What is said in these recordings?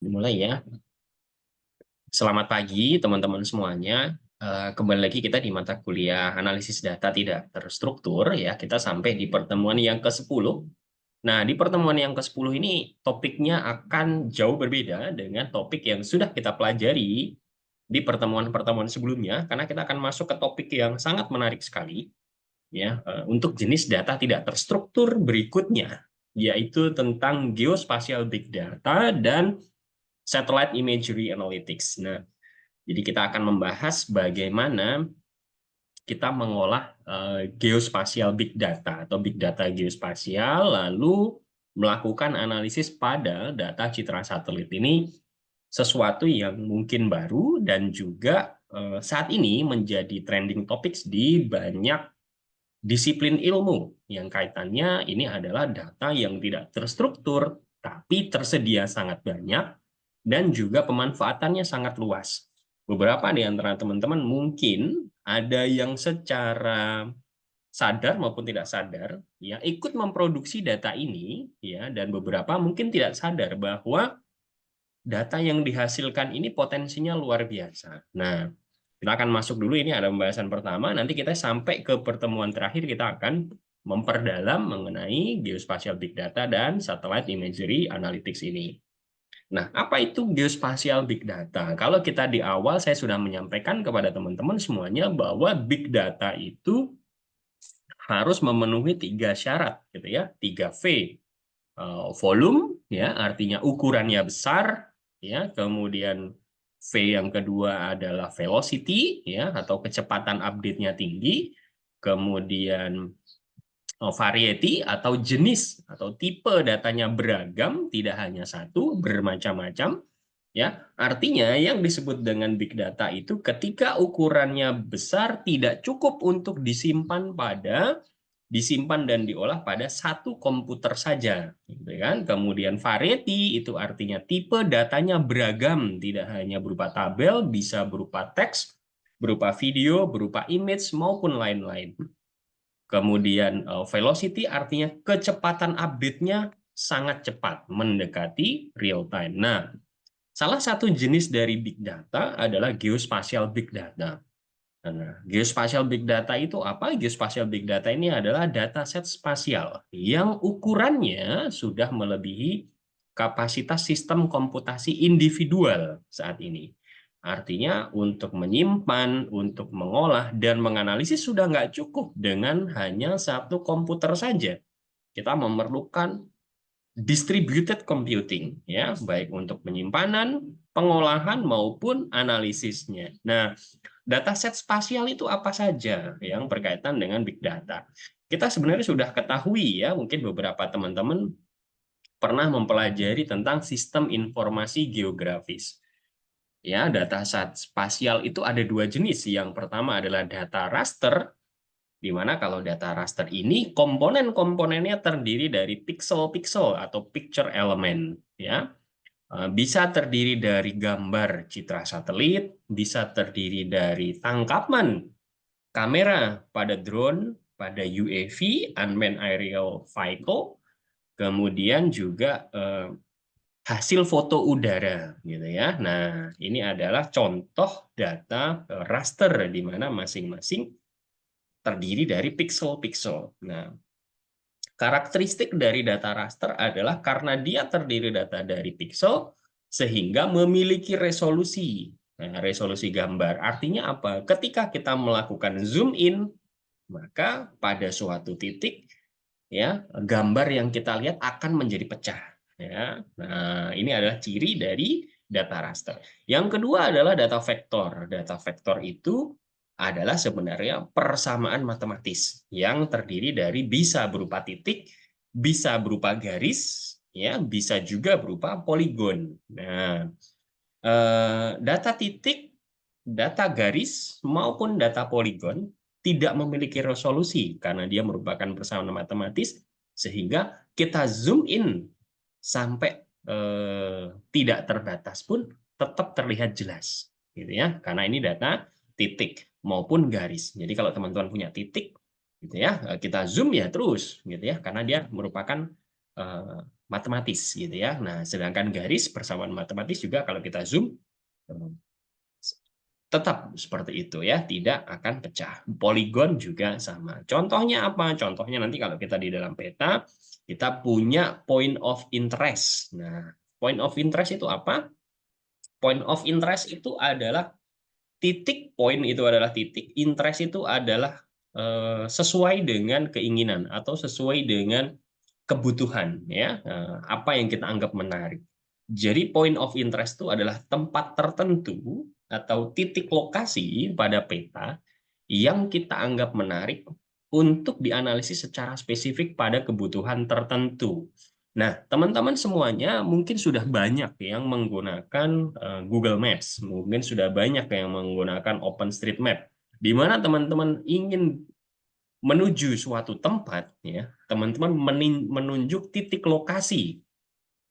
Mulai ya. Selamat pagi teman-teman semuanya. Kembali lagi kita di mata kuliah analisis data tidak terstruktur ya. Kita sampai di pertemuan yang ke-10. Nah, di pertemuan yang ke-10 ini topiknya akan jauh berbeda dengan topik yang sudah kita pelajari di pertemuan-pertemuan sebelumnya, karena kita akan masuk ke topik yang sangat menarik sekali ya, untuk jenis data tidak terstruktur berikutnya, yaitu tentang geospatial big data dan satellite imagery analytics. Nah, jadi kita akan membahas bagaimana kita mengolah geospasial big data atau big data geospasial, lalu melakukan analisis pada data citra satelit ini, sesuatu yang mungkin baru dan juga saat ini menjadi trending topics di banyak disiplin ilmu yang kaitannya ini adalah data yang tidak terstruktur tapi tersedia sangat banyak dan juga pemanfaatannya sangat luas. Beberapa di antara teman-teman mungkin ada yang secara sadar maupun tidak sadar ya ikut memproduksi data ini ya, dan beberapa mungkin tidak sadar bahwa data yang dihasilkan ini potensinya luar biasa. Nah, kita akan masuk dulu, ini ada pembahasan pertama, nanti kita sampai ke pertemuan terakhir kita akan memperdalam mengenai geospatial big data dan satellite imagery analytics ini. Nah, apa itu geospatial big data? Kalau kita di awal saya sudah menyampaikan kepada teman-teman semuanya bahwa big data itu harus memenuhi 3 syarat gitu ya, 3V. Volume ya, artinya ukurannya besar ya, kemudian V yang kedua adalah velocity ya, atau kecepatan update-nya tinggi, kemudian variety atau jenis atau tipe datanya beragam, tidak hanya satu, bermacam-macam ya. Artinya yang disebut dengan big data itu ketika ukurannya besar tidak cukup untuk disimpan dan diolah pada satu komputer saja, gitu kan. Kemudian variety itu artinya tipe datanya beragam, tidak hanya berupa tabel, bisa berupa teks, berupa video, berupa image maupun lain-lain. Kemudian velocity artinya kecepatan update-nya sangat cepat, mendekati real time. Nah, salah satu jenis dari big data adalah geospatial big data. Nah, geospatial big data itu apa? Geospatial big data ini adalah dataset spasial yang ukurannya sudah melebihi kapasitas sistem komputasi individual saat ini. Artinya untuk menyimpan, untuk mengolah, dan menganalisis sudah nggak cukup dengan hanya satu komputer saja. Kita memerlukan distributed computing, ya, baik untuk penyimpanan, pengolahan, maupun analisisnya. Nah, dataset spasial itu apa saja yang berkaitan dengan big data? Kita sebenarnya sudah ketahui ya, mungkin beberapa teman-teman pernah mempelajari tentang sistem informasi geografis. Ya, dataset spasial itu ada 2 jenis. Yang pertama adalah data raster, di mana kalau data raster ini komponen-komponennya terdiri dari pixel-pixel atau picture element, ya. Bisa terdiri dari gambar citra satelit, bisa terdiri dari tangkapan kamera pada drone, pada UAV, unmanned aerial vehicle, kemudian juga hasil foto udara, gitu ya. Nah, ini adalah contoh data raster di mana masing-masing terdiri dari pixel-pixel. Nah, karakteristik dari data raster adalah karena dia terdiri data dari pixel, sehingga memiliki resolusi. Nah, resolusi gambar. Artinya apa? Ketika kita melakukan zoom in, maka pada suatu titik ya gambar yang kita lihat akan menjadi pecah. Ya. Nah, ini adalah ciri dari data raster. Yang kedua adalah data vektor. Data vektor itu adalah sebenarnya persamaan matematis yang terdiri dari bisa berupa titik, bisa berupa garis, ya, bisa juga berupa poligon. Nah, data titik, data garis maupun data poligon tidak memiliki resolusi karena dia merupakan persamaan matematis, sehingga kita zoom in sampai tidak terbatas pun tetap terlihat jelas, gitu ya, karena ini data titik maupun garis. Jadi kalau teman-teman punya titik, gitu ya, kita zoom ya terus, gitu ya, karena dia merupakan matematis gitu ya. Nah, sedangkan garis persamaan matematis juga kalau kita zoom tetap seperti itu ya, tidak akan pecah. Poligon juga sama. Contohnya apa? Contohnya nanti kalau kita di dalam peta, kita punya point of interest. Nah, point of interest itu apa? Point of interest itu adalah titik, point itu adalah titik, interest itu adalah sesuai dengan keinginan atau sesuai dengan kebutuhan ya, apa yang kita anggap menarik. Jadi point of interest itu adalah tempat tertentu atau titik lokasi pada peta yang kita anggap menarik untuk dianalisis secara spesifik pada kebutuhan tertentu. Nah, teman-teman semuanya mungkin sudah banyak yang menggunakan Google Maps, mungkin sudah banyak yang menggunakan OpenStreetMap, di mana teman-teman ingin menuju suatu tempat, ya, teman-teman menunjuk titik lokasi,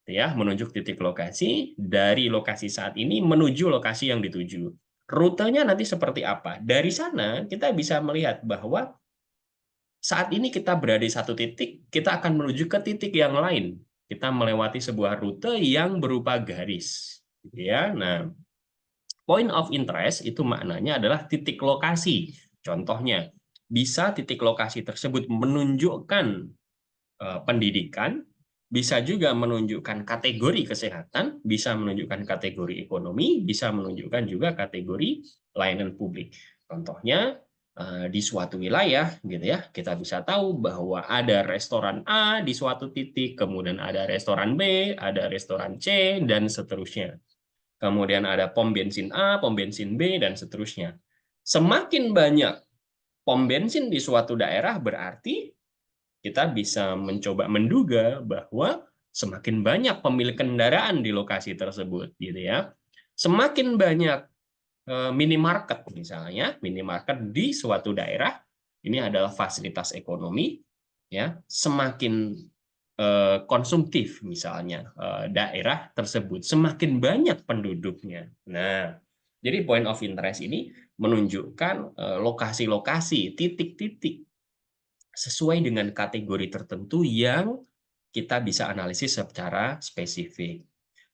ya, menunjuk titik lokasi dari lokasi saat ini menuju lokasi yang dituju. Rutenya nanti seperti apa? Dari sana kita bisa melihat bahwa saat ini kita berada di satu titik, kita akan menuju ke titik yang lain. Kita melewati sebuah rute yang berupa garis, ya. Nah, point of interest itu maknanya adalah titik lokasi. Contohnya, bisa titik lokasi tersebut menunjukkan pendidikan, bisa juga menunjukkan kategori kesehatan, bisa menunjukkan kategori ekonomi, bisa menunjukkan juga kategori layanan publik. Contohnya di suatu wilayah gitu ya, kita bisa tahu bahwa ada restoran A di suatu titik, kemudian ada restoran B, ada restoran C, dan seterusnya. Kemudian ada pom bensin A, pom bensin B, dan seterusnya. Semakin banyak pom bensin di suatu daerah berarti kita bisa mencoba menduga bahwa semakin banyak pemilik kendaraan di lokasi tersebut, gitu ya. Semakin banyak minimarket misalnya, minimarket di suatu daerah, ini adalah fasilitas ekonomi, ya, semakin konsumtif misalnya daerah tersebut, semakin banyak penduduknya. Nah, jadi point of interest ini menunjukkan lokasi-lokasi, titik-titik sesuai dengan kategori tertentu yang kita bisa analisis secara spesifik.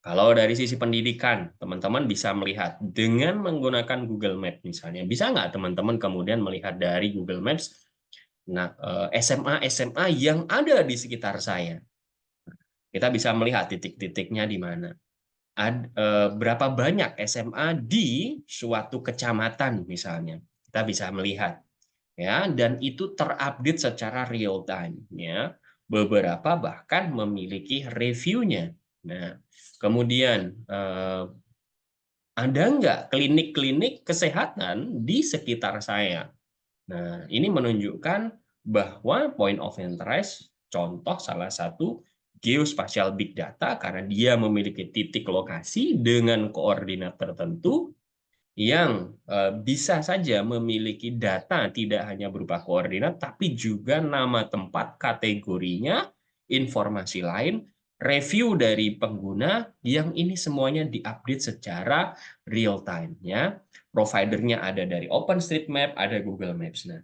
Kalau dari sisi pendidikan, teman-teman bisa melihat dengan menggunakan Google Maps misalnya. Bisa nggak teman-teman kemudian melihat dari Google Maps, nah SMA-SMA yang ada di sekitar saya. Kita bisa melihat titik-titiknya di mana. Berapa banyak SMA di suatu kecamatan misalnya. Kita bisa melihat ya, dan itu terupdate secara real time ya. Beberapa bahkan memiliki reviewnya. Nah, kemudian ada nggak klinik-klinik kesehatan di sekitar saya? Nah, ini menunjukkan bahwa point of interest, contoh salah satu geospatial big data karena dia memiliki titik lokasi dengan koordinat tertentu yang bisa saja memiliki data tidak hanya berupa koordinat, tapi juga nama tempat, kategorinya, informasi lain, review dari pengguna, yang ini semuanya diupdate secara real time. Ya. Providernya ada dari OpenStreetMap, ada Google Maps. Nah,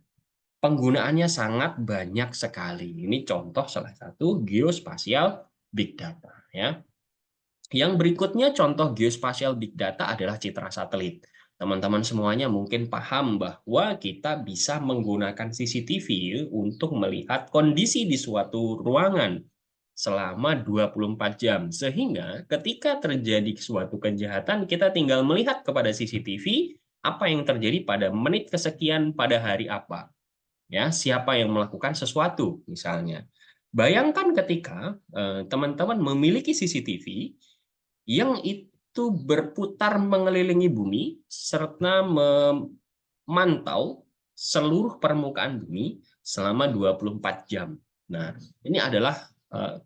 penggunaannya sangat banyak sekali. Ini contoh salah satu geospasial big data. Ya. Yang berikutnya contoh geospasial big data adalah citra satelit. Teman-teman semuanya mungkin paham bahwa kita bisa menggunakan CCTV untuk melihat kondisi di suatu ruangan selama 24 jam. Sehingga ketika terjadi suatu kejahatan, kita tinggal melihat kepada CCTV apa yang terjadi pada menit kesekian pada hari apa. Ya, siapa yang melakukan sesuatu misalnya. Bayangkan ketika teman-teman memiliki CCTV yang itu berputar mengelilingi bumi serta memantau seluruh permukaan bumi selama 24 jam. Nah, ini adalah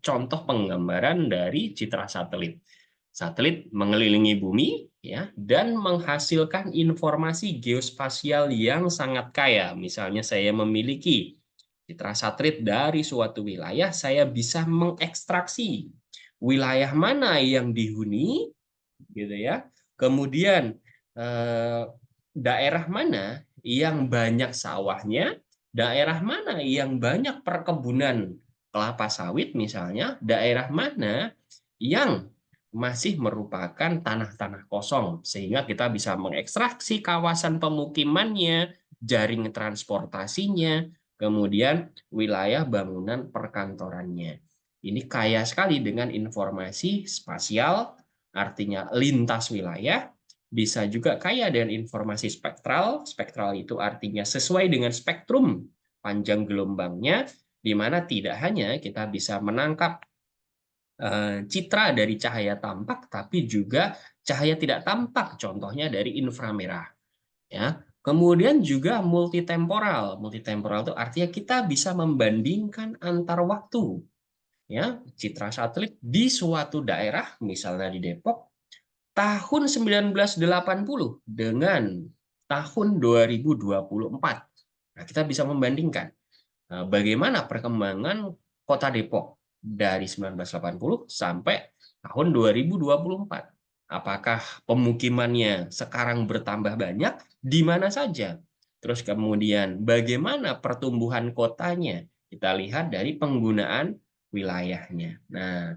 contoh penggambaran dari citra satelit. Satelit mengelilingi bumi ya dan menghasilkan informasi geospasial yang sangat kaya. Misalnya saya memiliki citra satelit dari suatu wilayah, saya bisa mengekstraksi wilayah mana yang dihuni gitu ya. Kemudian daerah mana yang banyak sawahnya, daerah mana yang banyak perkebunan kelapa sawit misalnya, daerah mana yang masih merupakan tanah-tanah kosong, sehingga kita bisa mengekstraksi kawasan pemukimannya, jaring transportasinya, kemudian wilayah bangunan perkantorannya. Ini kaya sekali dengan informasi spasial, artinya lintas wilayah, bisa juga kaya dengan informasi spektral. Spektral itu artinya sesuai dengan spektrum panjang gelombangnya, di mana tidak hanya kita bisa menangkap citra dari cahaya tampak, tapi juga cahaya tidak tampak, contohnya dari inframerah. Ya. Kemudian juga multitemporal. Multitemporal itu artinya kita bisa membandingkan antar waktu. Ya, citra satelit di suatu daerah, misalnya di Depok, tahun 1980 dengan tahun 2024. Nah, kita bisa membandingkan bagaimana perkembangan Kota Depok dari 1980 sampai tahun 2024. Apakah pemukimannya sekarang bertambah banyak? Di mana saja? Terus kemudian bagaimana pertumbuhan kotanya? Kita lihat dari penggunaan wilayahnya. Nah,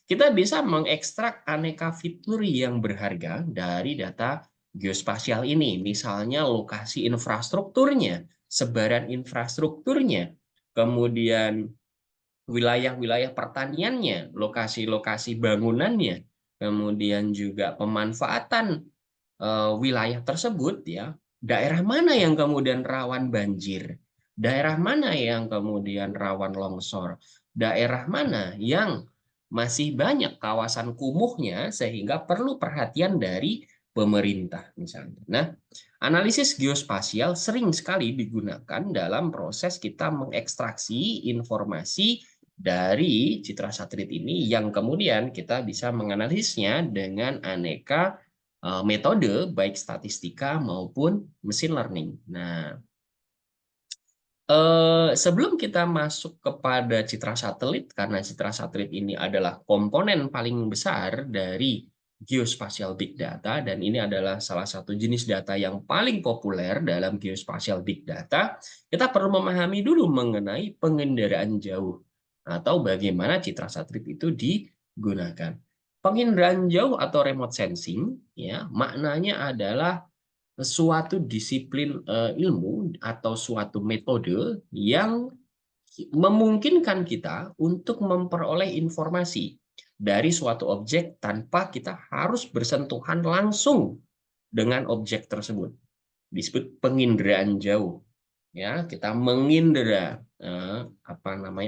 kita bisa mengekstrak aneka fitur yang berharga dari data geospasial ini. Misalnya lokasi infrastrukturnya, sebaran infrastrukturnya, kemudian wilayah-wilayah pertaniannya, lokasi-lokasi bangunannya, kemudian juga pemanfaatan wilayah tersebut, ya, daerah mana yang kemudian rawan banjir, daerah mana yang kemudian rawan longsor, daerah mana yang masih banyak kawasan kumuhnya sehingga perlu perhatian dari pemerintah misalnya. Nah, analisis geospasial sering sekali digunakan dalam proses kita mengekstraksi informasi dari citra satelit ini yang kemudian kita bisa menganalisisnya dengan aneka metode baik statistika maupun mesin learning. Nah, sebelum kita masuk kepada citra satelit, karena citra satelit ini adalah komponen paling besar dari geospatial big data, dan ini adalah salah satu jenis data yang paling populer dalam geospatial big data, kita perlu memahami dulu mengenai pengendaraan jauh atau bagaimana citra satelit itu digunakan. Penginderaan jauh atau remote sensing, ya, maknanya adalah suatu disiplin ilmu atau suatu metode yang memungkinkan kita untuk memperoleh informasi dari suatu objek tanpa kita harus bersentuhan langsung dengan objek tersebut. Disebut penginderaan jauh. Ya, kita mengindera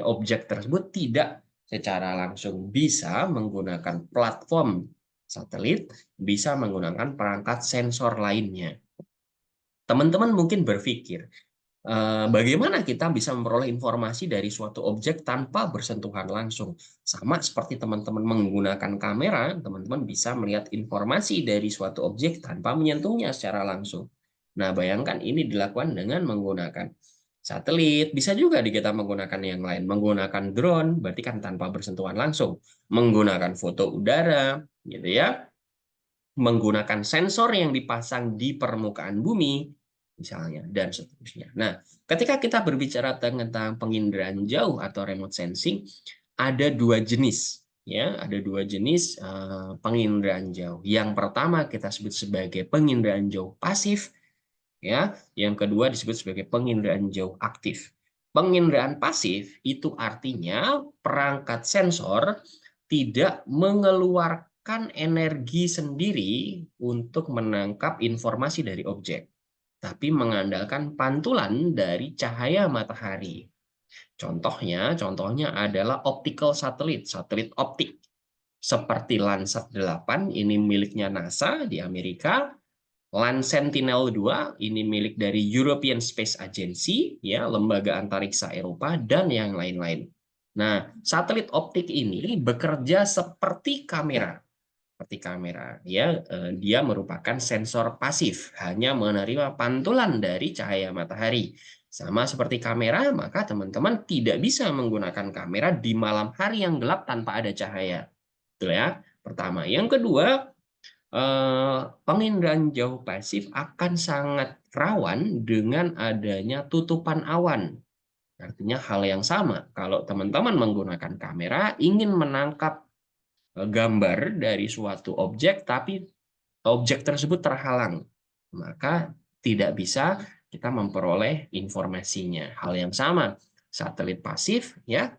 objek tersebut tidak secara langsung, bisa menggunakan platform satelit, bisa menggunakan perangkat sensor lainnya. Teman-teman mungkin berpikir, bagaimana kita bisa memperoleh informasi dari suatu objek tanpa bersentuhan langsung? Sama seperti teman-teman menggunakan kamera, teman-teman bisa melihat informasi dari suatu objek tanpa menyentuhnya secara langsung. Nah, bayangkan ini dilakukan dengan menggunakan satelit, bisa juga kita menggunakan yang lain, menggunakan drone, berarti kan tanpa bersentuhan langsung, menggunakan foto udara, gitu ya, menggunakan sensor yang dipasang di permukaan bumi, misalnya, dan seterusnya. Nah, ketika kita berbicara tentang penginderaan jauh atau remote sensing, ada dua jenis, ya, ada dua jenis penginderaan jauh. Yang pertama kita sebut sebagai penginderaan jauh pasif, ya. Yang kedua disebut sebagai penginderaan jauh aktif. Penginderaan pasif itu artinya perangkat sensor tidak mengeluarkan energi sendiri untuk menangkap informasi dari objek, tapi mengandalkan pantulan dari cahaya matahari. Contohnya adalah optical satelit, satelit optik. Seperti Landsat 8, ini miliknya NASA di Amerika. Sentinel-2 ini milik dari European Space Agency, ya, lembaga antariksa Eropa, dan yang lain-lain. Nah, satelit optik ini bekerja seperti kamera, ya, dia merupakan sensor pasif, hanya menerima pantulan dari cahaya matahari. Sama seperti kamera, maka teman-teman tidak bisa menggunakan kamera di malam hari yang gelap tanpa ada cahaya. Betul ya? Pertama. Yang kedua, penginderaan jauh pasif akan sangat rawan dengan adanya tutupan awan. Artinya hal yang sama. Kalau teman-teman menggunakan kamera, ingin menangkap gambar dari suatu objek, tapi objek tersebut terhalang, maka tidak bisa kita memperoleh informasinya. Hal yang sama, satelit pasif, ya,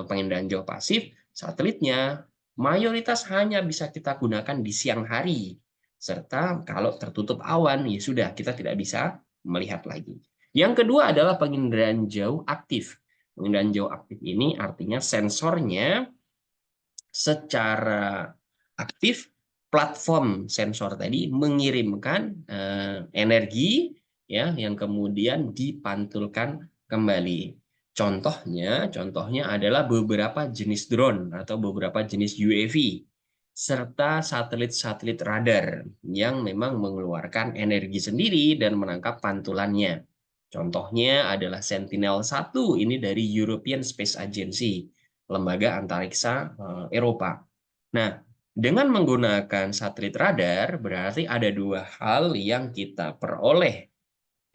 penginderaan jauh pasif, satelitnya mayoritas hanya bisa kita gunakan di siang hari, serta kalau tertutup awan, ya sudah, kita tidak bisa melihat lagi. Yang kedua adalah penginderaan jauh aktif. Penginderaan jauh aktif ini artinya sensornya secara aktif, platform sensor tadi mengirimkan energi, ya, yang kemudian dipantulkan kembali. Contohnya adalah beberapa jenis drone atau beberapa jenis UAV serta satelit-satelit radar yang memang mengeluarkan energi sendiri dan menangkap pantulannya. Contohnya adalah Sentinel-1, ini dari European Space Agency, lembaga antariksa Eropa. Nah, dengan menggunakan satelit radar berarti ada dua hal yang kita peroleh,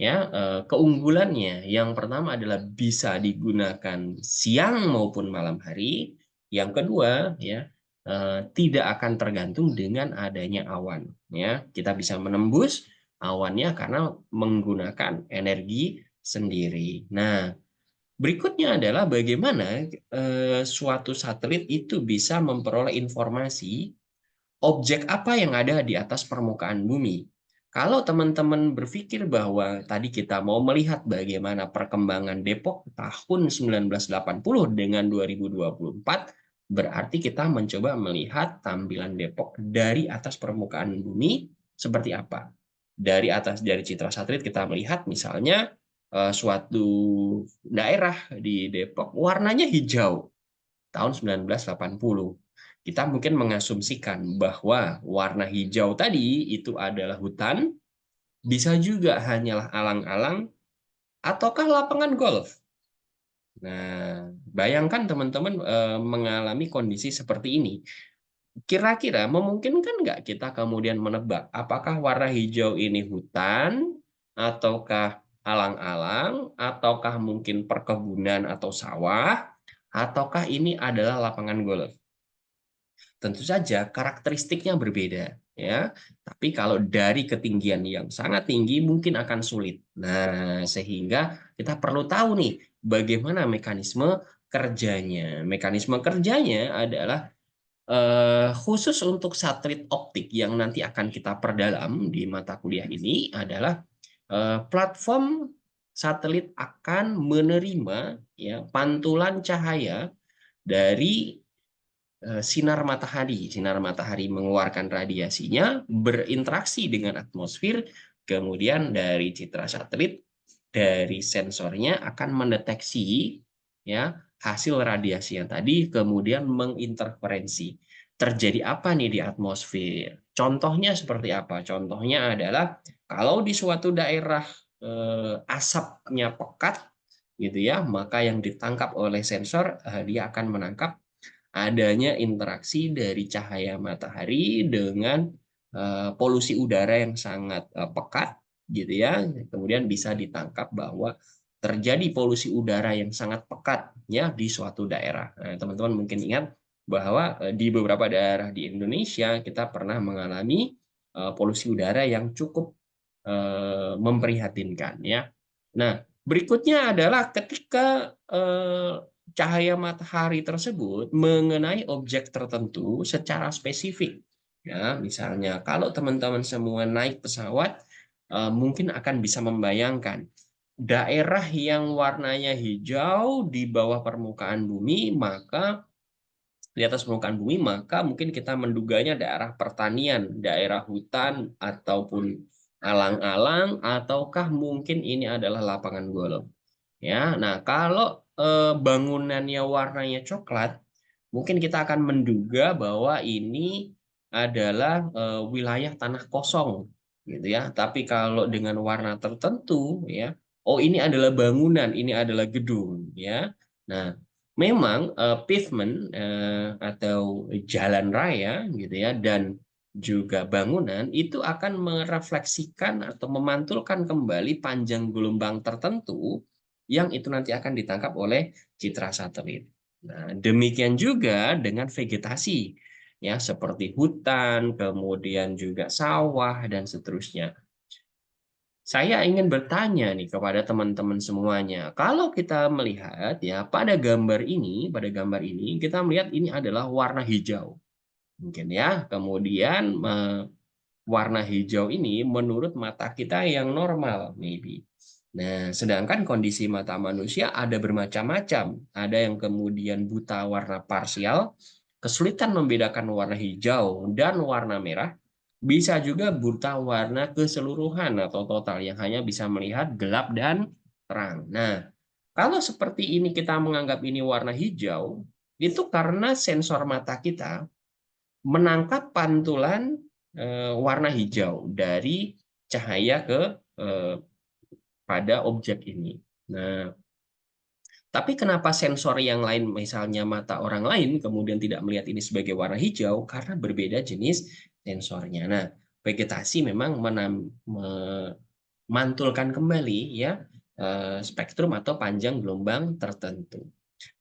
ya, keunggulannya. Yang pertama adalah bisa digunakan siang maupun malam hari. Yang kedua, ya, tidak akan tergantung dengan adanya awan, ya. Kita bisa menembus awannya karena menggunakan energi sendiri. Nah, berikutnya adalah bagaimana suatu satelit itu bisa memperoleh informasi objek apa yang ada di atas permukaan bumi. Kalau teman-teman berpikir bahwa tadi kita mau melihat bagaimana perkembangan Depok tahun 1980 dengan 2024, berarti kita mencoba melihat tampilan Depok dari atas permukaan bumi seperti apa. Dari citra satelit kita melihat misalnya suatu daerah di Depok warnanya hijau tahun 1980. Kita mungkin mengasumsikan bahwa warna hijau tadi itu adalah hutan, bisa juga hanyalah alang-alang, ataukah lapangan golf. Nah, bayangkan teman-teman mengalami kondisi seperti ini. Kira-kira memungkinkan nggak kita kemudian menebak apakah warna hijau ini hutan, ataukah alang-alang, ataukah mungkin perkebunan atau sawah, ataukah ini adalah lapangan golf? Tentu saja karakteristiknya berbeda, ya. Tapi kalau dari ketinggian yang sangat tinggi mungkin akan sulit. Nah, sehingga kita perlu tahu nih bagaimana mekanisme kerjanya. Mekanisme kerjanya adalah khusus untuk satelit optik yang nanti akan kita perdalam di mata kuliah ini adalah platform satelit akan menerima, ya, pantulan cahaya dari sinar matahari. Sinar matahari mengeluarkan radiasinya, berinteraksi dengan atmosfer, kemudian dari citra satelit, dari sensornya akan mendeteksi, ya, hasil radiasi yang tadi, kemudian menginterferensi. Terjadi apa nih di atmosfer? Contohnya seperti apa? Contohnya adalah kalau di suatu daerah asapnya pekat, gitu ya, maka yang ditangkap oleh sensor dia akan menangkap adanya interaksi dari cahaya matahari dengan polusi udara yang sangat pekat, gitu ya. Kemudian bisa ditangkap bahwa terjadi polusi udara yang sangat pekat, ya, di suatu daerah. Nah, teman-teman mungkin ingat bahwa di beberapa daerah di Indonesia kita pernah mengalami polusi udara yang cukup memprihatinkan, ya. Nah, berikutnya adalah ketika cahaya matahari tersebut mengenai objek tertentu secara spesifik. Ya, misalnya kalau teman-teman semua naik pesawat, mungkin akan bisa membayangkan daerah yang warnanya hijau di bawah permukaan bumi, maka di atas permukaan bumi, maka mungkin kita menduganya daerah pertanian, daerah hutan, ataupun alang-alang, ataukah mungkin ini adalah lapangan golf. Ya, nah kalau bangunannya warnanya coklat, mungkin kita akan menduga bahwa ini adalah wilayah tanah kosong, gitu ya. Tapi kalau dengan warna tertentu, ya, oh ini adalah bangunan, ini adalah gedung, ya. Nah, memang pavement atau jalan raya, gitu ya, dan juga bangunan itu akan merefleksikan atau memantulkan kembali panjang gelombang tertentu yang itu nanti akan ditangkap oleh citra satelit. Nah, demikian juga dengan vegetasi, ya seperti hutan, kemudian juga sawah dan seterusnya. Saya ingin bertanya nih kepada teman-teman semuanya, kalau kita melihat ya pada gambar ini kita melihat ini adalah warna hijau, mungkin ya. Kemudian warna hijau ini menurut mata kita yang normal, maybe. Nah, sedangkan kondisi mata manusia ada bermacam-macam. Ada yang kemudian buta warna parsial, kesulitan membedakan warna hijau dan warna merah, bisa juga buta warna keseluruhan atau total yang hanya bisa melihat gelap dan terang. Nah, kalau seperti ini kita menganggap ini warna hijau, itu karena sensor mata kita menangkap pantulan warna hijau dari cahaya eh, pada objek ini. Nah, tapi kenapa sensor yang lain, misalnya mata orang lain, kemudian tidak melihat ini sebagai warna hijau? Karena berbeda jenis sensornya. Nah, vegetasi memang memantulkan kembali ya spektrum atau panjang gelombang tertentu.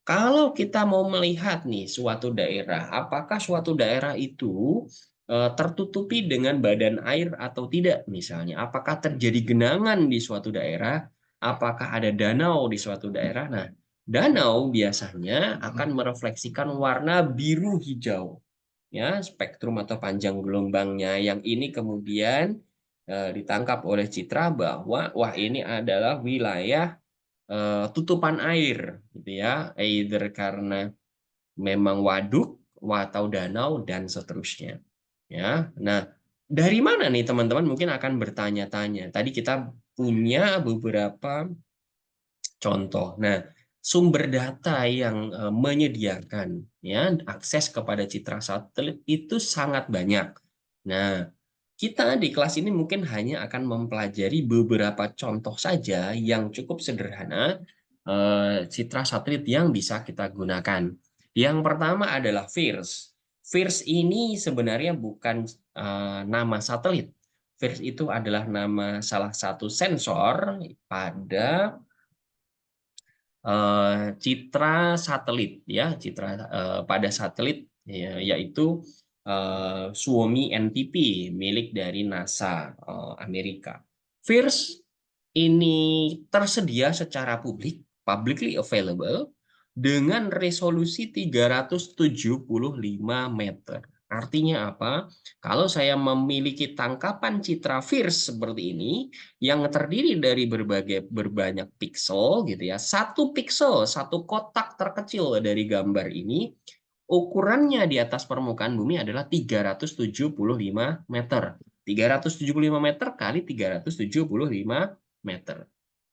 Kalau kita mau melihat nih suatu daerah, apakah suatu daerah itu tertutupi dengan badan air atau tidak misalnya? Apakah terjadi genangan di suatu daerah? Apakah ada danau di suatu daerah? Nah, danau biasanya akan merefleksikan warna biru hijau, ya spektrum atau panjang gelombangnya. Yang ini kemudian ditangkap oleh citra bahwa wah ini adalah wilayah tutupan air, gitu ya, either karena memang waduk atau danau dan seterusnya. Ya, nah dari mana nih teman-teman mungkin akan bertanya-tanya. Tadi kita punya beberapa contoh. Nah, sumber data yang menyediakan ya akses kepada citra satelit itu sangat banyak. Nah, kita di kelas ini mungkin hanya akan mempelajari beberapa contoh saja yang cukup sederhana citra satelit yang bisa kita gunakan. Yang pertama adalah FIRS. FIRS ini sebenarnya bukan nama satelit. FIRS itu adalah nama salah satu sensor pada citra satelit ya, citra pada satelit ya, yaitu Suomi NTP milik dari NASA Amerika. FIRS ini tersedia secara publik, publicly available, dengan resolusi 375 meter. Artinya apa? Kalau saya memiliki tangkapan citra FIRS seperti ini, yang terdiri dari berbanyak piksel, gitu ya, satu piksel, satu kotak terkecil dari gambar ini, ukurannya di atas permukaan bumi adalah 375 meter. 375 meter kali 375 meter.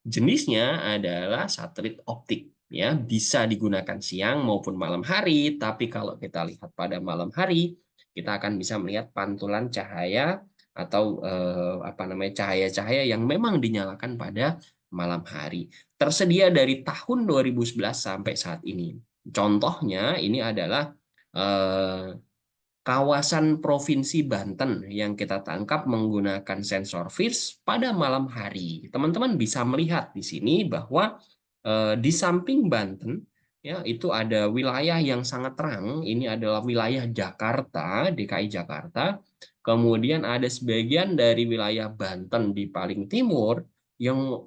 Jenisnya adalah satelit optik, ya, bisa digunakan siang maupun malam hari, tapi kalau kita lihat pada malam hari, kita akan bisa melihat pantulan cahaya atau apa namanya cahaya-cahaya yang memang dinyalakan pada malam hari. Tersedia dari tahun 2011 sampai saat ini. Contohnya ini adalah kawasan Provinsi Banten yang kita tangkap menggunakan sensor FIRS pada malam hari. Teman-teman bisa melihat di sini bahwa di samping Banten ya itu ada wilayah yang sangat terang. Ini adalah wilayah Jakarta, DKI Jakarta. Kemudian ada sebagian dari wilayah Banten di paling timur yang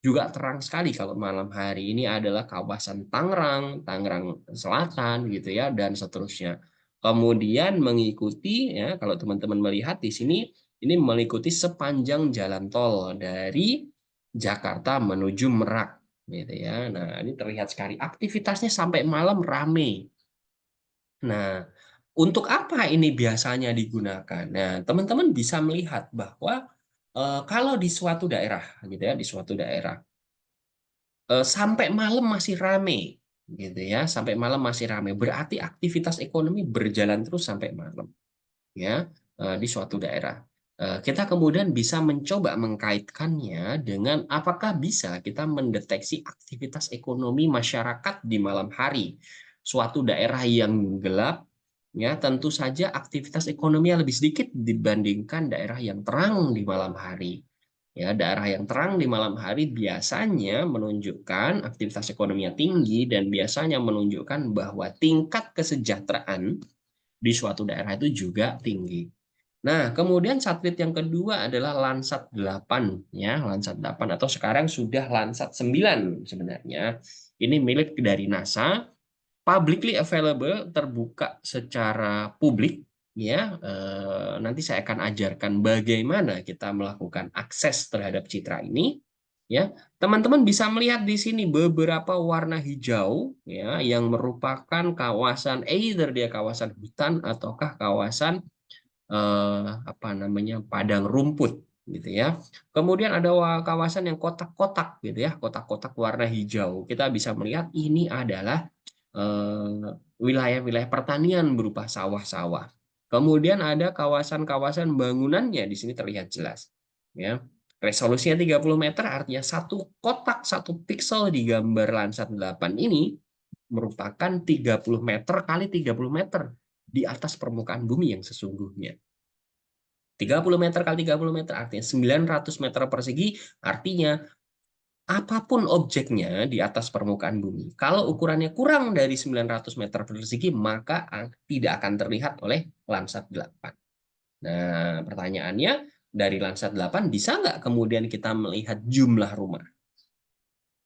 juga terang sekali kalau malam hari. Ini adalah kawasan Tangerang, Tangerang Selatan gitu ya dan seterusnya. Kemudian mengikuti ya kalau teman-teman melihat di sini ini mengikuti sepanjang jalan tol dari Jakarta menuju Merak gitu ya. Nah, ini terlihat sekali aktivitasnya sampai malam ramai. Nah, untuk apa ini biasanya digunakan? Nah, teman-teman bisa melihat bahwa kalau di suatu daerah gitu ya, di suatu daerah sampai malam masih rame gitu ya, sampai malam masih rame berarti aktivitas ekonomi berjalan terus sampai malam ya di suatu daerah. Kita kemudian bisa mencoba mengkaitkannya dengan apakah bisa kita mendeteksi aktivitas ekonomi masyarakat di malam hari. Suatu daerah yang gelap ya tentu saja aktivitas ekonominya lebih sedikit dibandingkan daerah yang terang di malam hari. Ya, daerah yang terang di malam hari biasanya menunjukkan aktivitas ekonominya tinggi dan biasanya menunjukkan bahwa tingkat kesejahteraan di suatu daerah itu juga tinggi. Nah, kemudian satelit yang kedua adalah Landsat 8 ya, Landsat 8 atau sekarang sudah Landsat 9 sebenarnya. Ini milik dari NASA, publicly available, terbuka secara publik ya. Nanti saya akan ajarkan bagaimana kita melakukan akses terhadap citra ini ya. Teman-teman bisa melihat di sini beberapa warna hijau ya yang merupakan kawasan, either dia kawasan hutan ataukah kawasan apa namanya, padang rumput gitu ya. Kemudian ada kawasan yang kotak-kotak gitu ya, kotak-kotak warna hijau. Kita bisa melihat ini adalah wilayah-wilayah pertanian berupa sawah-sawah. Kemudian ada kawasan-kawasan bangunannya di sini terlihat jelas. Ya. Resolusinya 30 meter, artinya satu kotak, satu piksel di gambar Landsat 8 ini merupakan 30 meter kali 30 meter di atas permukaan bumi yang sesungguhnya. 30 meter kali 30 meter artinya 900 meter persegi, artinya apapun objeknya di atas permukaan bumi. Kalau ukurannya kurang dari 900 meter persegi, maka tidak akan terlihat oleh Landsat 8. Nah, pertanyaannya, dari Landsat 8 bisa nggak kemudian kita melihat jumlah rumah?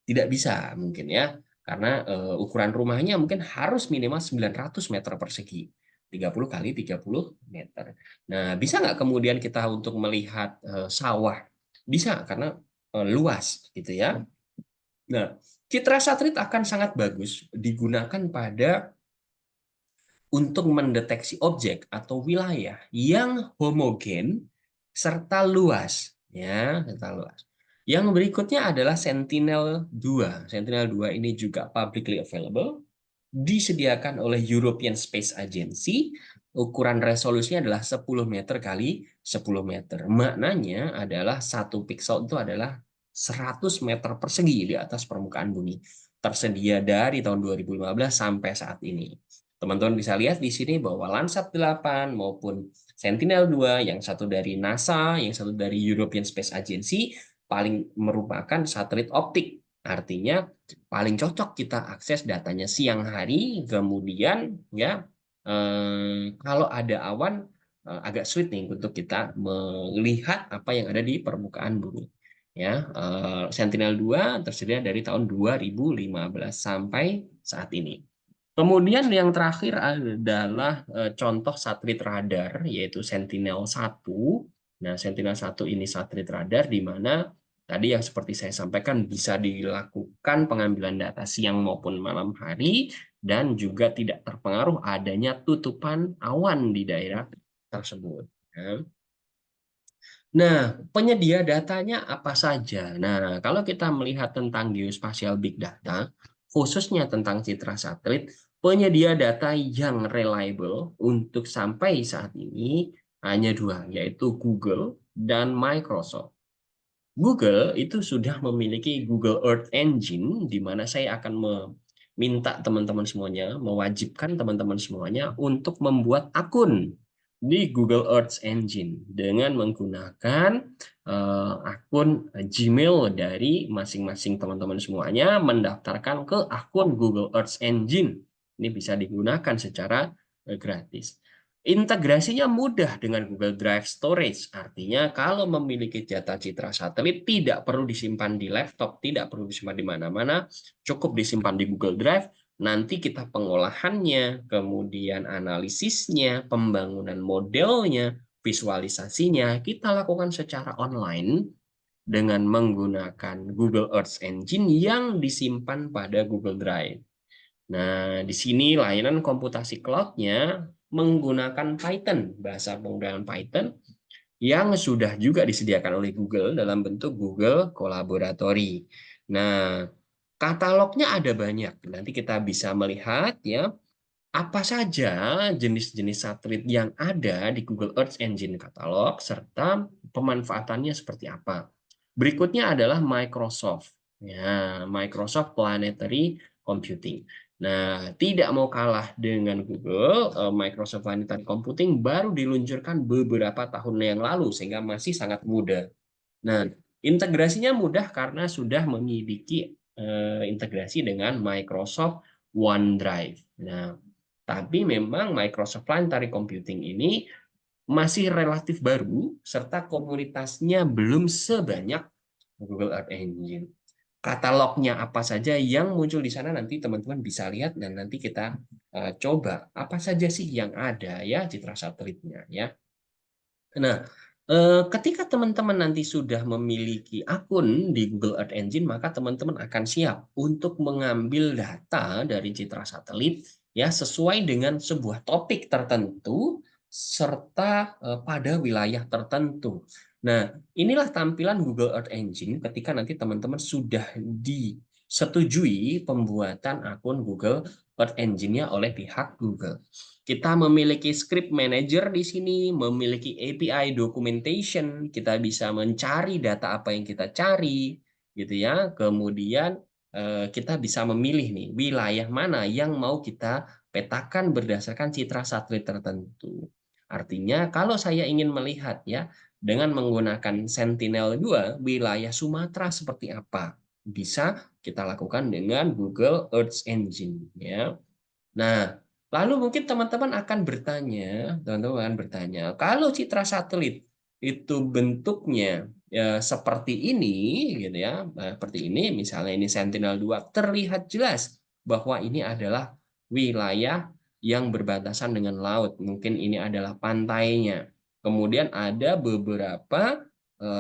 Tidak bisa mungkin ya, karena ukuran rumahnya mungkin harus minimal 900 meter persegi. 30 kali 30 meter. Nah, bisa nggak kemudian kita untuk melihat sawah? Bisa, karena luas gitu ya. Nah, citra satelit akan sangat bagus digunakan pada untuk mendeteksi objek atau wilayah yang homogen serta luas, ya, serta luas. Yang berikutnya adalah Sentinel-2. Sentinel-2 ini juga publicly available, disediakan oleh European Space Agency. Ukuran resolusinya adalah 10 meter kali 10 meter. Maknanya adalah satu piksel itu adalah 100 meter persegi di atas permukaan bumi. Tersedia dari tahun 2015 sampai saat ini. Teman-teman bisa lihat di sini bahwa Landsat 8 maupun Sentinel-2, yang satu dari NASA, yang satu dari European Space Agency, paling merupakan satelit optik. Artinya paling cocok kita akses datanya siang hari, kemudian ya kalau ada awan agak sulit nih untuk kita melihat apa yang ada di permukaan bumi. Ya, Sentinel-2 tersedia dari tahun 2015 sampai saat ini. Kemudian yang terakhir adalah contoh satelit radar, yaitu Sentinel-1. Nah, Sentinel-1 ini satelit radar di mana tadi yang seperti saya sampaikan bisa dilakukan pengambilan data siang maupun malam hari dan juga tidak terpengaruh adanya tutupan awan di daerah tersebut. Nah, penyedia datanya apa saja? Nah, kalau kita melihat tentang geospatial big data, khususnya tentang citra satelit, penyedia data yang reliable untuk sampai saat ini hanya dua, yaitu Google dan Microsoft. Google itu sudah memiliki Google Earth Engine, di mana saya akan meminta teman-teman semuanya, mewajibkan teman-teman semuanya untuk membuat akun di Google Earth Engine dengan menggunakan akun Gmail dari masing-masing teman-teman semuanya, mendaftarkan ke akun Google Earth Engine. Ini bisa digunakan secara gratis. Integrasinya mudah dengan Google Drive Storage, artinya kalau memiliki data citra satelit tidak perlu disimpan di laptop, tidak perlu disimpan di mana-mana, cukup disimpan di Google Drive, nanti kita pengolahannya, kemudian analisisnya, pembangunan modelnya, visualisasinya, kita lakukan secara online dengan menggunakan Google Earth Engine yang disimpan pada Google Drive. Nah, di sini layanan komputasi cloud-nya menggunakan Python, bahasa penggunaan Python, yang sudah juga disediakan oleh Google dalam bentuk Google Collaboratory. Nah, katalognya ada banyak. Nanti kita bisa melihat ya apa saja jenis-jenis satelit yang ada di Google Earth Engine katalog serta pemanfaatannya seperti apa. Berikutnya adalah Microsoft. Ya, Microsoft Planetary Computing. Nah, tidak mau kalah dengan Google, Microsoft Planetary Computing baru diluncurkan beberapa tahun yang lalu sehingga masih sangat muda. Nah, Integrasinya mudah karena sudah memiliki integrasi dengan Microsoft OneDrive. Nah, tapi memang Microsoft Planetary Computing ini masih relatif baru, serta komunitasnya belum sebanyak Google Earth Engine. Katalognya apa saja yang muncul di sana nanti teman-teman bisa lihat, dan nanti kita coba apa saja sih yang ada ya citra satelitnya ya. Nah, ketika teman-teman nanti sudah memiliki akun di Google Earth Engine, maka teman-teman akan siap untuk mengambil data dari citra satelit ya sesuai dengan sebuah topik tertentu serta pada wilayah tertentu. Nah, inilah tampilan Google Earth Engine ketika nanti teman-teman sudah disetujui pembuatan akun Google Earth Engine-nya oleh pihak Google. Kita memiliki script manager di sini, memiliki API documentation, kita bisa mencari data apa yang kita cari, gitu ya. Kemudian kita bisa memilih nih wilayah mana yang mau kita petakan berdasarkan citra satelit tertentu. Artinya kalau saya ingin melihat ya dengan menggunakan Sentinel-2 wilayah Sumatera seperti apa, bisa kita lakukan dengan Google Earth Engine ya. Nah, lalu mungkin teman-teman akan bertanya, kalau citra satelit itu bentuknya ya seperti ini, gitu ya, seperti ini, misalnya ini Sentinel-2, terlihat jelas bahwa ini adalah wilayah yang berbatasan dengan laut. Mungkin ini adalah pantainya. Kemudian ada beberapa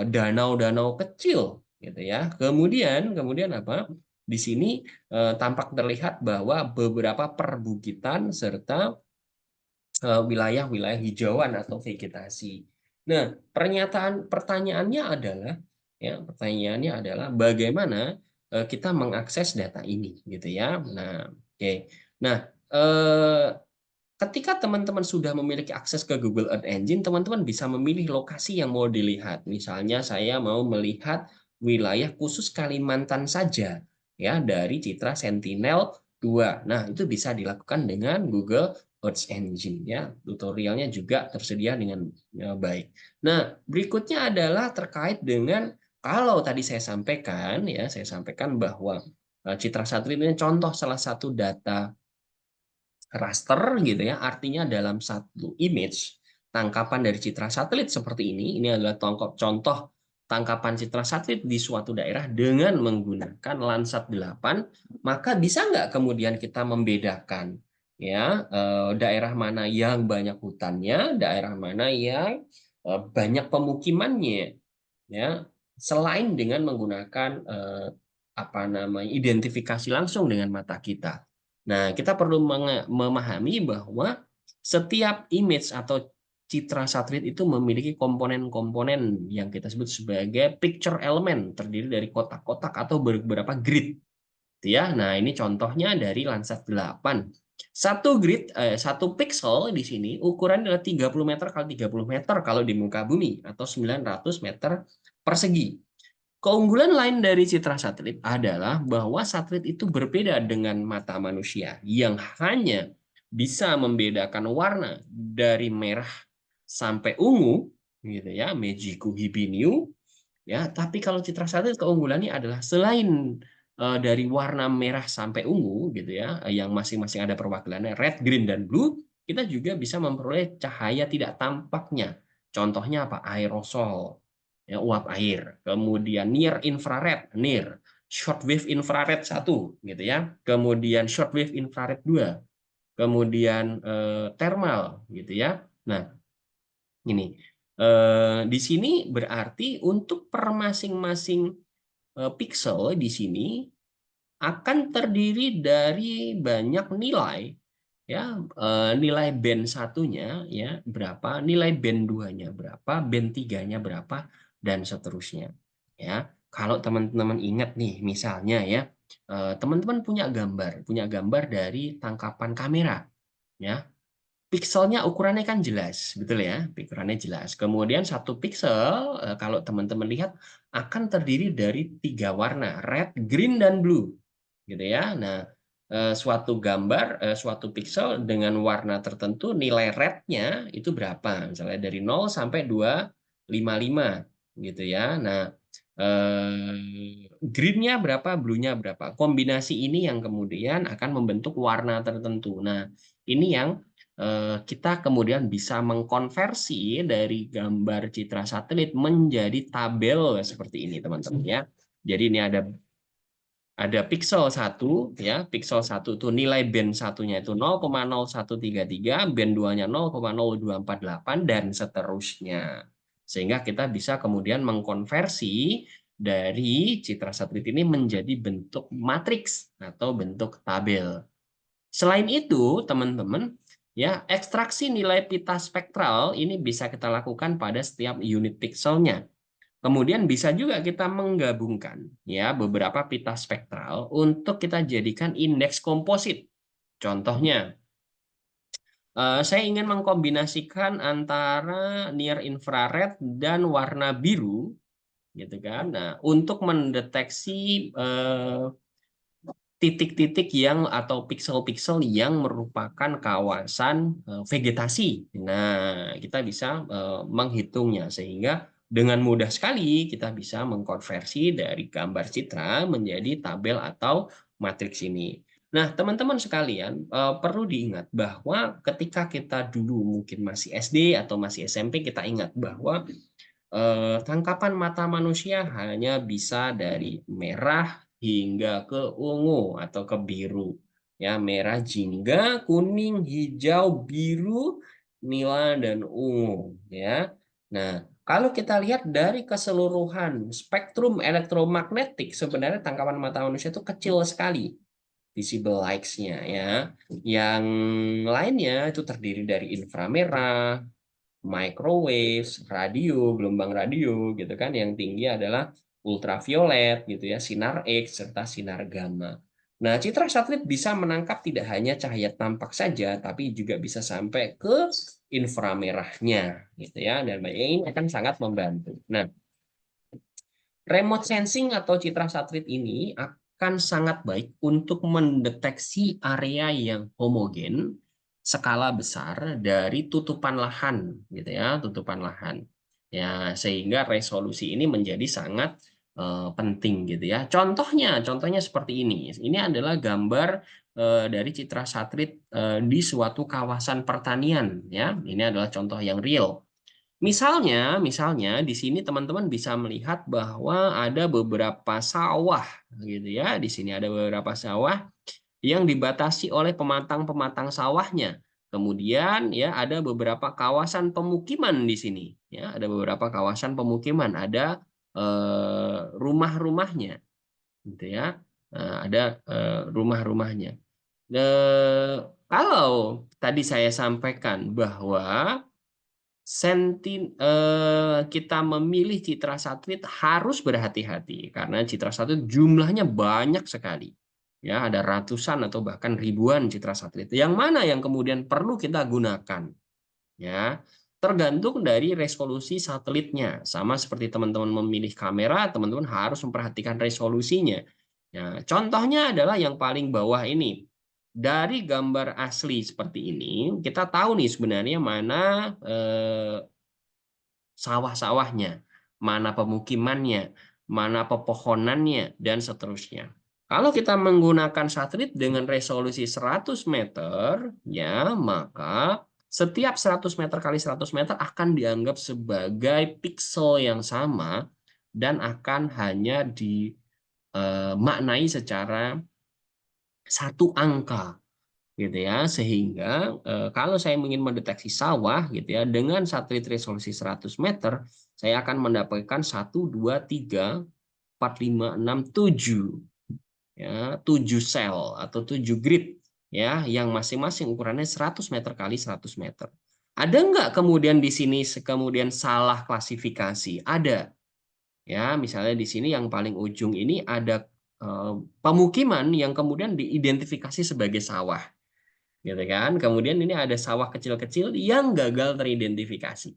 danau-danau kecil, gitu ya. Kemudian apa? Di sini tampak terlihat bahwa beberapa perbukitan serta wilayah-wilayah hijauan atau vegetasi. Nah, pertanyaannya adalah bagaimana kita mengakses data ini, gitu ya. Nah, oke. Nah, ketika teman-teman sudah memiliki akses ke Google Earth Engine, teman-teman bisa memilih lokasi yang mau dilihat. Misalnya saya mau melihat wilayah khusus Kalimantan saja ya dari citra Sentinel-2. Nah, itu bisa dilakukan dengan Google Earth Engine ya. Tutorialnya juga tersedia dengan baik. Nah, berikutnya adalah terkait dengan kalau tadi saya sampaikan bahwa citra satelit ini contoh salah satu data raster gitu ya, artinya dalam satu image tangkapan dari citra satelit seperti ini adalah contoh tangkapan citra satelit di suatu daerah dengan menggunakan Landsat 8, maka bisa nggak kemudian kita membedakan ya daerah mana yang banyak hutannya, daerah mana yang banyak pemukimannya ya, selain dengan menggunakan apa namanya identifikasi langsung dengan mata kita. Nah, kita perlu memahami bahwa setiap image atau citra satelit itu memiliki komponen-komponen yang kita sebut sebagai picture element, terdiri dari kotak-kotak atau beberapa grid. Ya, nah ini contohnya dari Landsat 8. Satu grid, satu pixel di sini ukurannya adalah 30 meter kali 30 meter kalau di muka bumi atau 900 meter persegi. Keunggulan lain dari citra satelit adalah bahwa satelit itu berbeda dengan mata manusia yang hanya bisa membedakan warna dari merah sampai ungu, gitu ya, Mejiku Hibiniu. Ya, tapi kalau citra satelit keunggulannya adalah selain dari warna merah sampai ungu, gitu ya, yang masing-masing ada perwakilannya red, green, dan blue, kita juga bisa memperoleh cahaya tidak tampaknya. Contohnya apa? Aerosol ya, uap air, kemudian near infrared, near, shortwave infrared 1 gitu ya, kemudian shortwave infrared 2, kemudian thermal gitu ya. Nah, ini di sini berarti untuk per masing-masing pixel di sini akan terdiri dari banyak nilai ya, nilai band satunya ya berapa, nilai band 2-nya berapa, band 3-nya berapa, dan seterusnya ya. Kalau teman-teman ingat nih misalnya ya, teman-teman punya gambar dari tangkapan kamera ya, pikselnya ukurannya kan jelas, betul ya, ukurannya jelas. Kemudian satu piksel kalau teman-teman lihat akan terdiri dari 3 warna, red, green, dan blue gitu ya. Nah, suatu piksel dengan warna tertentu nilai red-nya itu berapa? Misalnya dari 0 sampai 255 gitu ya. Nah, green-nya berapa, blue-nya berapa. Kombinasi ini yang kemudian akan membentuk warna tertentu. Nah, ini yang kita kemudian bisa mengkonversi dari gambar citra satelit menjadi tabel seperti ini, teman-teman ya. Jadi ini ada pixel 1 ya, pixel 1 itu nilai band satunya itu 0,0133, band 2-nya 0,0248 dan seterusnya. Sehingga kita bisa kemudian mengkonversi dari citra satelit ini menjadi bentuk matriks atau bentuk tabel. Selain itu, teman-teman, ya, ekstraksi nilai pita spektral ini bisa kita lakukan pada setiap unit pixelnya. Kemudian bisa juga kita menggabungkan ya beberapa pita spektral untuk kita jadikan indeks komposit. Contohnya, saya ingin mengkombinasikan antara near infrared dan warna biru, gitu kan. Nah, untuk mendeteksi titik-titik yang atau piksel-piksel yang merupakan kawasan vegetasi. Nah, kita bisa menghitungnya sehingga dengan mudah sekali kita bisa mengkonversi dari gambar citra menjadi tabel atau matriks ini. Nah, teman-teman sekalian, perlu diingat bahwa ketika kita dulu mungkin masih SD atau masih SMP, kita ingat bahwa tangkapan mata manusia hanya bisa dari merah hingga ke ungu atau ke biru. Ya, merah, jingga, kuning, hijau, biru, nila, dan ungu. Ya. Nah, kalau kita lihat dari keseluruhan spektrum elektromagnetik, sebenarnya tangkapan mata manusia itu kecil sekali visible lights-nya ya. Yang lainnya itu terdiri dari inframerah, microwave, radio, gelombang radio gitu kan. Yang tinggi adalah ultraviolet gitu ya, sinar X serta sinar gamma. Nah, citra satelit bisa menangkap tidak hanya cahaya tampak saja, tapi juga bisa sampai ke inframerahnya gitu ya. Dan ini akan sangat membantu. Nah, remote sensing atau citra satelit ini akan sangat baik untuk mendeteksi area yang homogen skala besar dari tutupan lahan gitu ya, tutupan lahan. Ya, sehingga resolusi ini menjadi sangat penting gitu ya. Contohnya seperti ini. Ini adalah gambar dari citra satelit di suatu kawasan pertanian ya. Ini adalah contoh yang real. Misalnya di sini teman-teman bisa melihat bahwa ada beberapa sawah gitu ya. Di sini ada beberapa sawah yang dibatasi oleh pematang-pematang sawahnya. Kemudian ya ada beberapa kawasan pemukiman di sini ya, ada beberapa kawasan pemukiman, ada rumah-rumahnya gitu ya. Ada rumah-rumahnya. Kalau tadi saya sampaikan bahwa kita memilih citra satelit harus berhati-hati karena citra satelit jumlahnya banyak sekali. Ya, ada ratusan atau bahkan ribuan citra satelit. Yang mana yang kemudian perlu kita gunakan? Ya, tergantung dari resolusi satelitnya. Sama seperti teman-teman memilih kamera, teman-teman harus memperhatikan resolusinya. Ya, contohnya adalah yang paling bawah ini. Dari gambar asli seperti ini, kita tahu nih sebenarnya mana sawah-sawahnya, mana pemukimannya, mana pepohonannya, dan seterusnya. Kalau kita menggunakan satelit dengan resolusi 100 meter, ya, maka setiap 100 meter kali 100 meter akan dianggap sebagai piksel yang sama dan akan hanya dimaknai secara satu angka gitu ya, sehingga kalau saya ingin mendeteksi sawah gitu ya dengan satelit resolusi 100 meter, saya akan mendapatkan 1, 2, 3, 4, 5, 6, 7 ya, 7 sel atau 7 grid ya, yang masing-masing ukurannya 100 meter kali 100 meter. Ada nggak kemudian di sini kemudian salah klasifikasi? Ada ya, misalnya di sini yang paling ujung ini ada pemukiman yang kemudian diidentifikasi sebagai sawah gitu kan. Kemudian ini ada sawah kecil-kecil yang gagal teridentifikasi.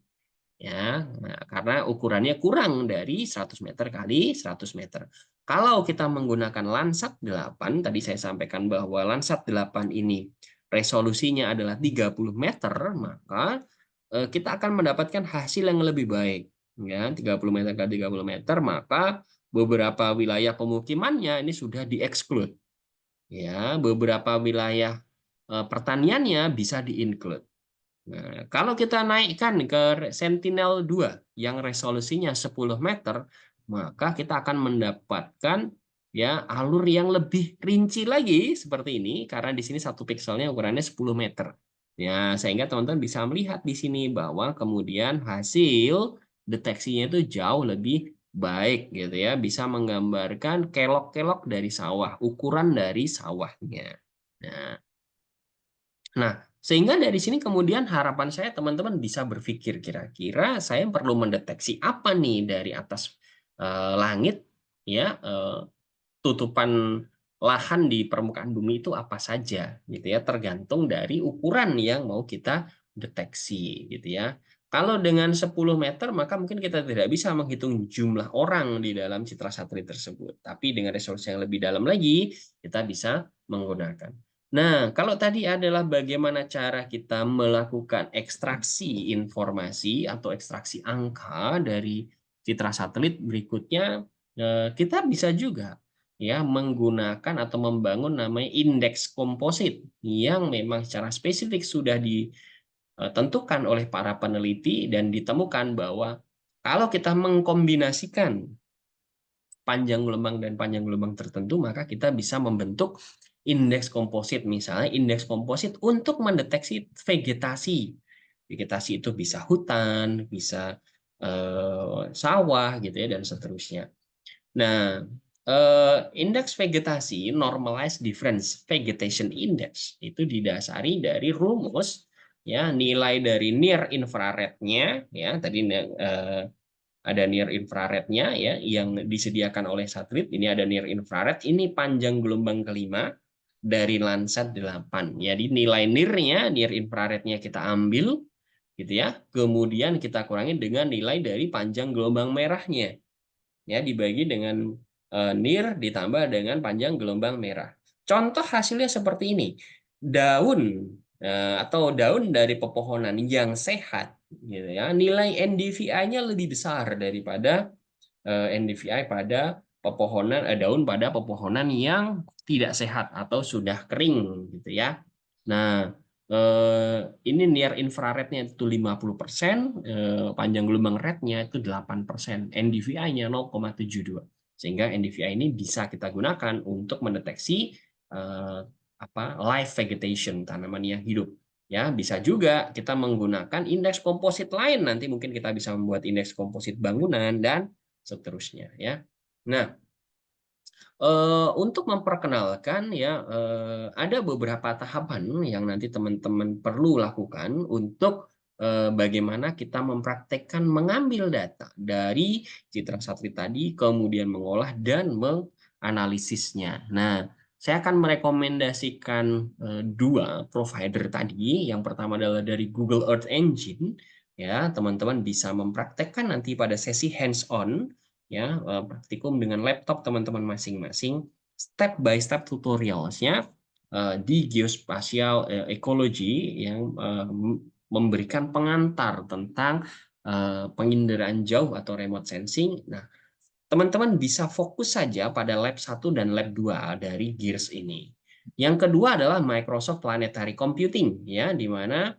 Ya, nah, karena ukurannya kurang dari 100 meter kali 100 meter. Kalau kita menggunakan Landsat 8, tadi saya sampaikan bahwa Landsat 8 ini resolusinya adalah 30 meter, maka kita akan mendapatkan hasil yang lebih baik. ya 30 meter kali 30 meter, maka beberapa wilayah pemukimannya ini sudah di-exclude. Ya, beberapa wilayah pertaniannya bisa di-include. Nah, kalau kita naikkan ke Sentinel-2 yang resolusinya 10 meter, maka kita akan mendapatkan ya alur yang lebih rinci lagi seperti ini karena di sini satu pikselnya ukurannya 10 meter. Ya, sehingga teman-teman bisa melihat di sini bahwa kemudian hasil deteksinya itu jauh lebih baik gitu ya, bisa menggambarkan kelok-kelok dari sawah, ukuran dari sawahnya. Nah, Nah, sehingga dari sini kemudian harapan saya teman-teman bisa berpikir kira-kira saya perlu mendeteksi apa nih dari atas langit ya tutupan lahan di permukaan bumi itu apa saja gitu ya tergantung dari ukuran yang mau kita deteksi gitu ya. Kalau dengan 10 meter maka mungkin kita tidak bisa menghitung jumlah orang di dalam citra satelit tersebut. Tapi dengan resolusi yang lebih dalam lagi kita bisa menggunakan. Nah, kalau tadi adalah bagaimana cara kita melakukan ekstraksi informasi atau ekstraksi angka dari citra satelit, berikutnya kita bisa juga ya menggunakan atau membangun namanya indeks komposit yang memang secara spesifik sudah ditentukan oleh para peneliti dan ditemukan bahwa kalau kita mengkombinasikan panjang gelombang dan panjang gelombang tertentu, maka kita bisa membentuk indeks komposit. Misalnya indeks komposit untuk mendeteksi vegetasi. Vegetasi itu bisa hutan, bisa sawah gitu ya dan seterusnya. Nah, indeks vegetasi normalized difference vegetation index itu didasari dari rumus ya nilai dari near infrarednya ya tadi ada near infrarednya ya yang disediakan oleh satelit. Ini ada near infrared, ini panjang gelombang kelima dari Landsat 8. Jadi nilai near-nya, near infrarednya kita ambil gitu ya. Kemudian kita kurangi dengan nilai dari panjang gelombang merahnya. Ya dibagi dengan near ditambah dengan panjang gelombang merah. Contoh hasilnya seperti ini. Daun atau daun dari pepohonan yang sehat gitu ya. Nilai NDVI-nya lebih besar daripada NDVI pada pepohonan daun pada pepohonan yang tidak sehat atau sudah kering gitu ya. Nah, ini near infrarednya itu 50%, panjang gelombang rednya itu 8%, NDVI-nya 0,72. Sehingga NDVI ini bisa kita gunakan untuk mendeteksi live vegetation, tanaman yang hidup. Ya, bisa juga kita menggunakan indeks komposit lain. Nanti mungkin kita bisa membuat indeks komposit bangunan dan seterusnya ya. Nah, untuk memperkenalkan ya ada beberapa tahapan yang nanti teman-teman perlu lakukan untuk bagaimana kita mempraktekkan mengambil data dari citra satelit tadi, kemudian mengolah dan menganalisisnya. Nah, saya akan merekomendasikan dua provider tadi. Yang pertama adalah dari Google Earth Engine. Ya, teman-teman bisa mempraktekkan nanti pada sesi hands-on ya praktikum dengan laptop teman-teman masing-masing step by step tutorialsnya di geospatial ecology yang memberikan pengantar tentang penginderaan jauh atau remote sensing. Nah, teman-teman bisa fokus saja pada lab 1 dan lab 2 dari GEARS ini. Yang kedua adalah Microsoft Planetary Computing ya di mana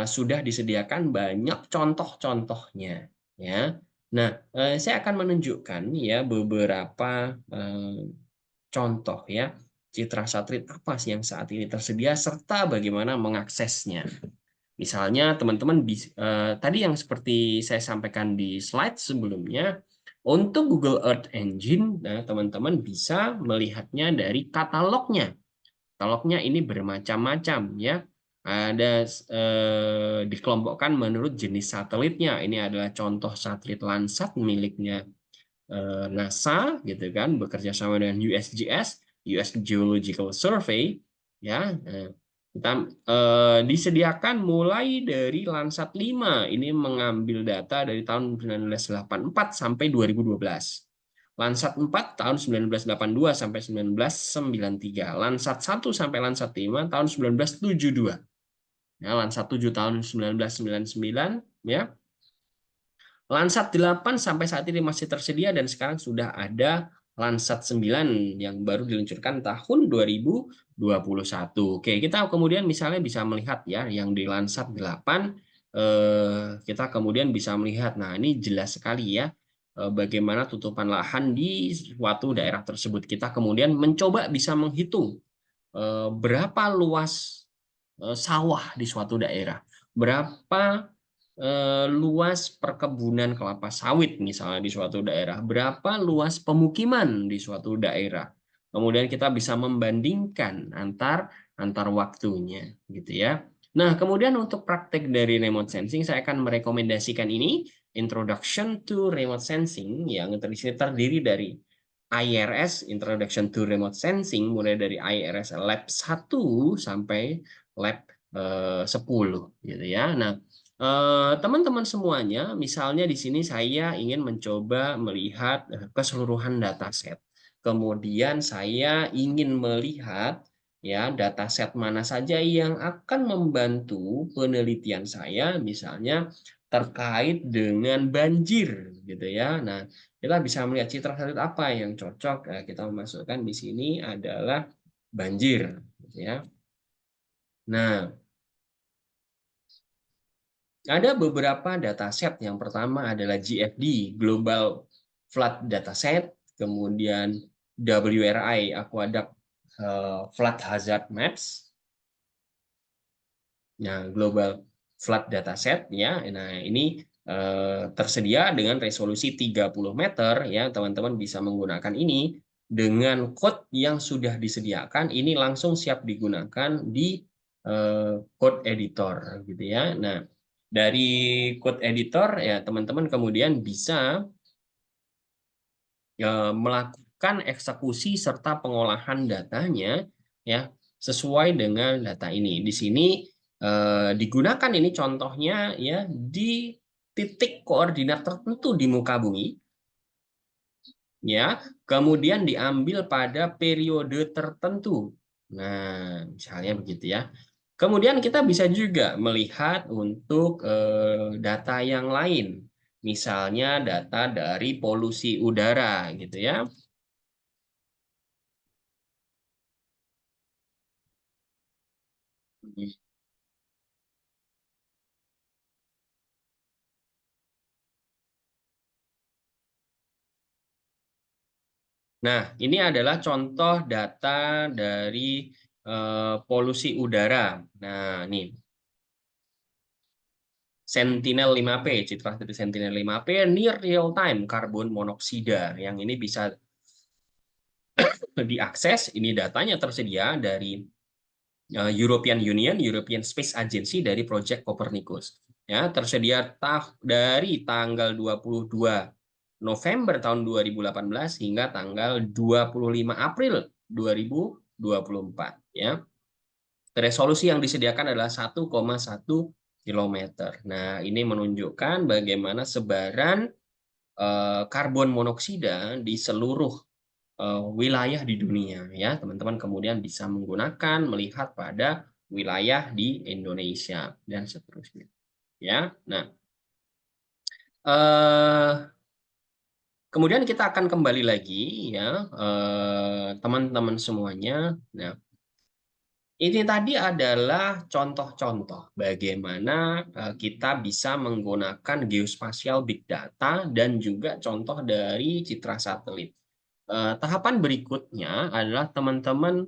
sudah disediakan banyak contoh-contohnya ya. Nah, saya akan menunjukkan ya beberapa contoh ya citra satelit apa sih yang saat ini tersedia serta bagaimana mengaksesnya. Misalnya teman-teman tadi yang seperti saya sampaikan di slide sebelumnya, untuk Google Earth Engine, nah, teman-teman bisa melihatnya dari katalognya. Katalognya ini bermacam-macam ya. Ada dikelompokkan menurut jenis satelitnya. Ini adalah contoh satelit Landsat miliknya NASA gitu kan, bekerja sama dengan USGS, US Geological Survey ya. Kita disediakan mulai dari Landsat 5 ini mengambil data dari tahun 1984 sampai 2012. Landsat 4 tahun 1982 sampai 1993. Landsat 1 sampai Landsat 5 tahun 1972. Ya, Landsat 7 tahun 1999 ya. Landsat 8 sampai saat ini masih tersedia dan sekarang sudah ada Landsat 9 yang baru diluncurkan tahun 2021. Oke, kita kemudian misalnya bisa melihat ya yang di Landsat 8 kita kemudian bisa melihat, nah ini jelas sekali ya bagaimana tutupan lahan di suatu daerah tersebut. Kita kemudian mencoba bisa menghitung berapa luas sawah di suatu daerah, berapa luas perkebunan kelapa sawit misalnya di suatu daerah, berapa luas pemukiman di suatu daerah. Kemudian kita bisa membandingkan antar waktunya gitu ya. Nah, kemudian untuk praktek dari remote sensing saya akan merekomendasikan ini Introduction to Remote Sensing yang terdiri dari IRS Introduction to Remote Sensing mulai dari IRS Lab 1 sampai Lab 10 gitu ya. Nah, teman-teman semuanya, misalnya di sini saya ingin mencoba melihat keseluruhan dataset. Kemudian saya ingin melihat ya dataset mana saja yang akan membantu penelitian saya, misalnya terkait dengan banjir, gitu ya. Nah, kita bisa melihat citra satelit apa yang cocok. Kita memasukkan di sini adalah banjir, gitu ya. Nah, ada beberapa dataset. Yang pertama adalah GFD, Global Flood Dataset, kemudian WRI, Aqueduct Flood Hazard Maps, nah Global Flood Dataset ya. Nah, ini tersedia dengan resolusi 30 meter ya. Teman-teman bisa menggunakan ini dengan code yang sudah disediakan. Ini langsung siap digunakan di code editor gitu ya. Nah, dari code editor ya teman-teman kemudian bisa melakukan eksekusi serta pengolahan datanya ya sesuai dengan data ini. Di sini digunakan ini contohnya ya di titik koordinat tertentu di muka bumi ya, kemudian diambil pada periode tertentu. Nah, misalnya begitu ya. Kemudian kita bisa juga melihat untuk data yang lain. Misalnya data dari polusi udara gitu ya. Nah, ini adalah contoh data dari polusi udara. Nah, nih Sentinel-5P, citra dari Sentinel-5P near real time karbon monoksida. Yang ini bisa diakses, ini datanya tersedia dari European Union, European Space Agency dari Project Copernicus. Ya, tersedia dari tanggal 22 November tahun 2018 hingga tanggal 25 April 2024 ya. Resolusi yang disediakan adalah 1,1 kilometer. Nah, ini menunjukkan bagaimana sebaran karbon monoksida di seluruh wilayah di dunia ya. Teman-teman kemudian bisa menggunakan melihat pada wilayah di Indonesia dan seterusnya. Ya. Nah, kemudian kita akan kembali lagi ya teman-teman semuanya. Nah, ini tadi adalah contoh-contoh bagaimana kita bisa menggunakan geospasial big data dan juga contoh dari citra satelit. Tahapan berikutnya adalah teman-teman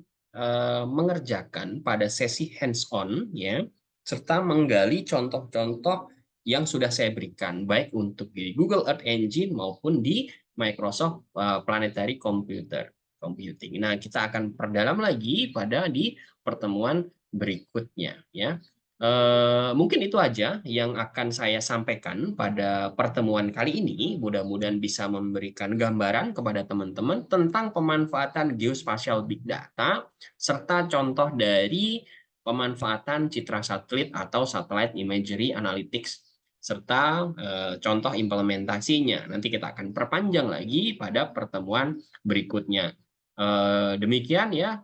mengerjakan pada sesi hands-on ya, serta menggali contoh-contoh yang sudah saya berikan baik untuk di Google Earth Engine maupun di Microsoft Planetary Computing. Nah, kita akan perdalam lagi pada di pertemuan berikutnya ya. Mungkin itu aja yang akan saya sampaikan pada pertemuan kali ini. Mudah-mudahan bisa memberikan gambaran kepada teman-teman tentang pemanfaatan geospatial big data serta contoh dari pemanfaatan citra satelit atau satellite imagery analytics serta contoh implementasinya. Nanti kita akan perpanjang lagi pada pertemuan berikutnya. Demikian ya